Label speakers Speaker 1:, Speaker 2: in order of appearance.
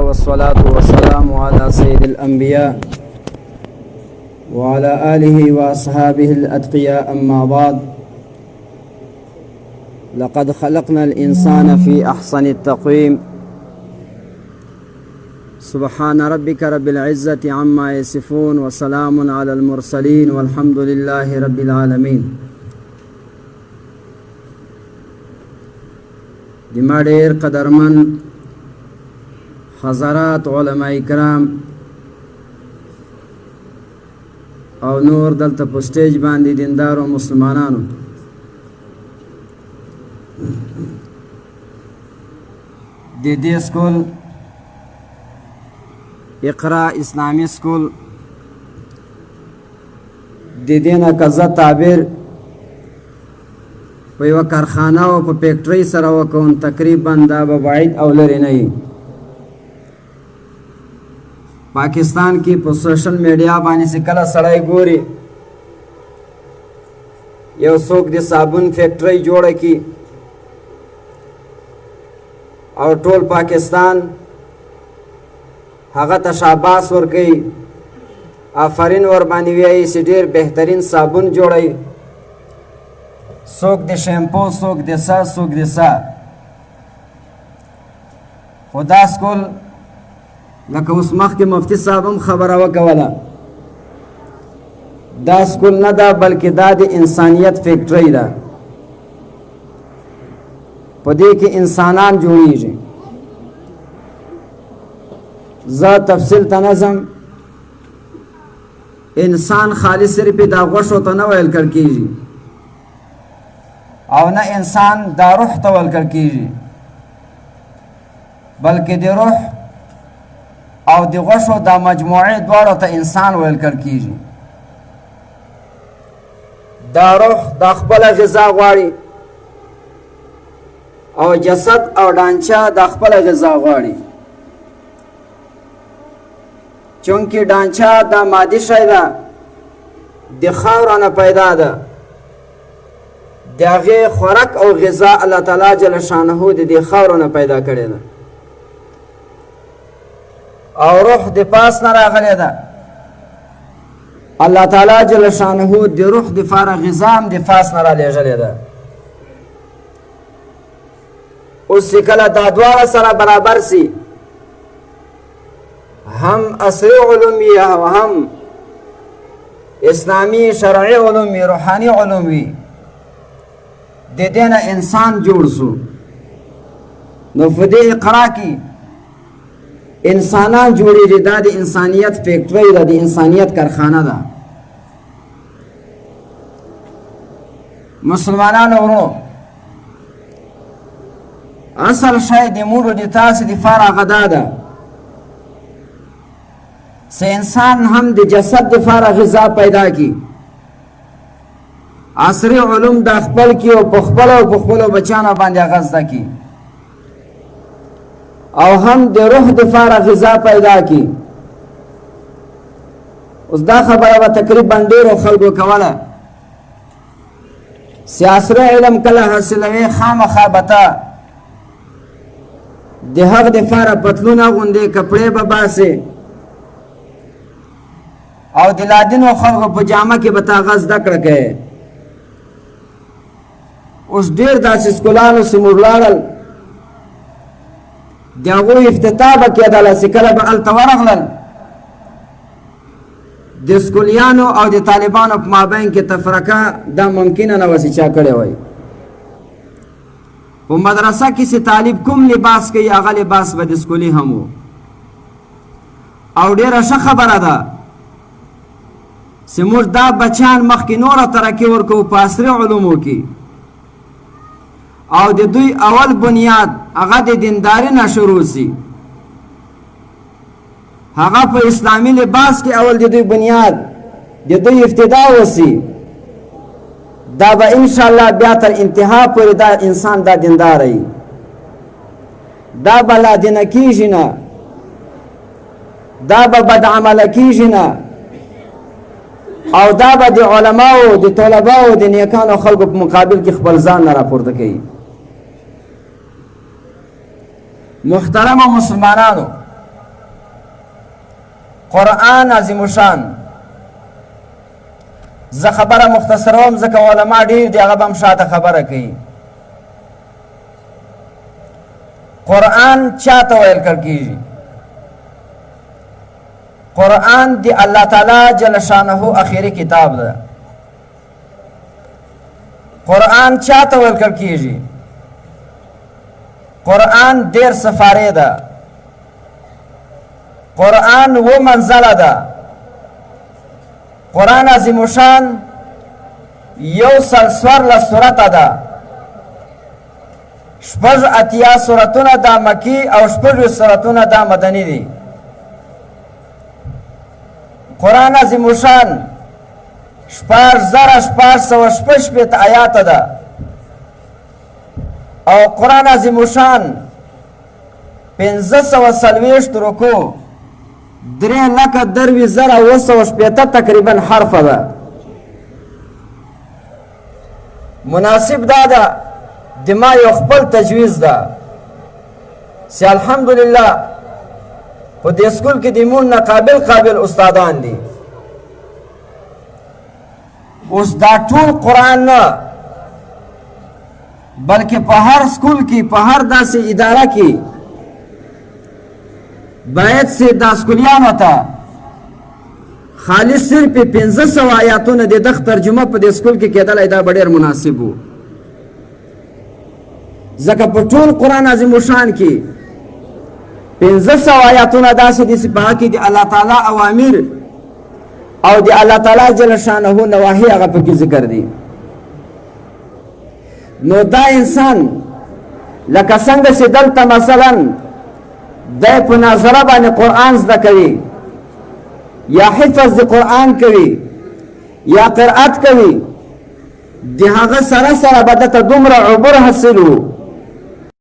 Speaker 1: والصلاة والسلام على سيد الأنبياء وعلى آله وأصحابه الأتقياء أما بعد لقد خلقنا الإنسان في أحسن التقويم سبحان ربك رب العزة عما يصفون وسلام على المرسلين والحمد لله رب العالمين. دما ډیر قدرمن حضرات علماء کرام او نور دلته په سټیج باندې دیندارو مسلمانانو، د دې سکول اقرا اسلامی سکول د دې نه کزه تعبیر په یو کارخانه او په فیکټری سره وکون تقریبا دا به بعید او لري نه وي. پاکستان کې په سوشل میډیا باندې چې کله سړی ګوري یو څوک د صابون فیکټری جوړه کی او ټول پاکستان هغه ته شاباس ورکوي، آفرین ور باندې وایي چې ډېر بهترین صابون جوړوي، څوک د شیمپو، څوک د سر، څوک د سر. خو دا سکول لکه اوس مخکې مفتي صاحب هم خبره وکوله، دا سکول نه ده بلکې دا د انسانیت فیکټری ده. په دې کې انسانان جوړیږي. زه تفصیل ته نه ځم، انسان خالص صرف دا غوښو ته نه ویل کړ کېږي او نه انسان دا روح ته ویل کړ کېږي، بلکې د روح او د غوښو دا مجموعې دواړو ته انسان ویل کړ کېږي. دا روح دا خپله غذا غواړي او جسد او ډانچه دا خپله غذا غواړي، چونکې ډانچه دا مادي شی ده، د خاورو نه پیدا ده، د هغې خوراک او غذا الله تعالی جل شانه د دې خاورو نه پیدا کړې ده، او روح د پاس نه راغلی ده. الله تعالی جل شانه د روح د فاره غذا هم د پاس نه رالیږلې ده. اوس چې کله دا دواړه سره برابر سي، هم عصري علوم وي او هم اسلامي شرعي علوم وي، روحاني علوم وي، د دې نه انسان جوړ سو. نو په دې اقرا کې انسانان جوړېږي، دا د انسانیت فیکټری ده، د انسانیت کارخانه ده. مسلمانانو ورو اصل شی د موږ د تاسې دپاره هغه دا ده چې انسان هم د جسد دپاره غذا پیدا کړي. عصري علوم دا خپل کړي او په خپلو او په خپلو بچیانو باندې هغه زده کړي، او هم د روح دپاره غذا پیدا کړي. اوس دا خبره به تقریبا ډېرو خلکو کوله چې عصري علم کله حاصلوي خامخا به ته د هغه دپاره پتلون اغوندې، کپړې به باسې او د لادینو خلکو په جامه کې به ته هغه زده کړه کوې. اوس ډېر داسې سکولانو چې موږ لاړل د هغوی افتتاح به کېدله چې کله به هلته ورغلل د سکولیانو او د طالبانو په مابین کې تفرقه دا ممکنه نه وه چې چا کړې وی. په مدرسه کې چې طالب کوم لباس کوي هغه لباس به د سکولي هم و. او ډېره ښه خبره ده چې موږ دا بچیان مخکې نوره ترقي ورکوو په عصري علومو کې، او د دوی اول بنیاد هغه د دینداري نه شروع سي، هغه په اسلامي لباس کې اول د دوی بنیاد د دوی ابتدا وسي. دا به انشاءالله بیا تر انتها پورې دا انسان دا دیندار وي، دا به لادینه کېږي نه، دا به بد عمله کېږي نه، او دا به د علماو د طلباو د نیکانو خلکو په مقابل کې خپل ځان نه راپورته کوي. محترم مسلمانانو، قرآن عظیم شان. زه خبره مختصروم ځکه علما ډېر دي هغه به هم شاته خبره کوي. قرآن چاته ویل کېږي؟ قرآن دی الله تعالی جل شانه اخیری کتاب ده. قرآن چاته ویل کېږي؟ قرآن ډېر سفارې ده. قرآن و منزله ده. قرآن عظیم شان یو سل څوارلس سورته ده. شپږ اتیا سورتونه دا مکی او شپږ سورتونه دا مدني دي. قرآن عظیم شان شپږ زره شپږ سوه شپږ شپېته آیاته ده او قرآن عظیم شان پنځه سوه څلوېښت رکوع 3,23,980 تقریبا حرفه ده. مناسب دا ده د ما یو خپل تجویز ده چې الحمدلله په دې سکول کې د مون نه قابل استادان دي. اوس دا ټول قرآن نه بلکې په هر سکول کې په هر داسې اداره کې باید چې دا سکولیانو ته خالص صرف 1500 آیاتونه د دغه ترجمه په دې سکول کې کېدلی دا به ډېر مناسب و. ځکه په ټول قرآن عظیم شان کې 1500 آیاتونه داسې دي چې په هغه کې د الله تعالی اوامر او د الله تعالی جل شانه نواهی هغه پکې ذکر دي. نو دا انسان لکه څنګه چې دلته مثلا دی په ناظره باندې قرآن زده کوي یا حفظ د قرآن کوي یا قرأت کوي د هغه سره سره به دته دومره عبور حاصل و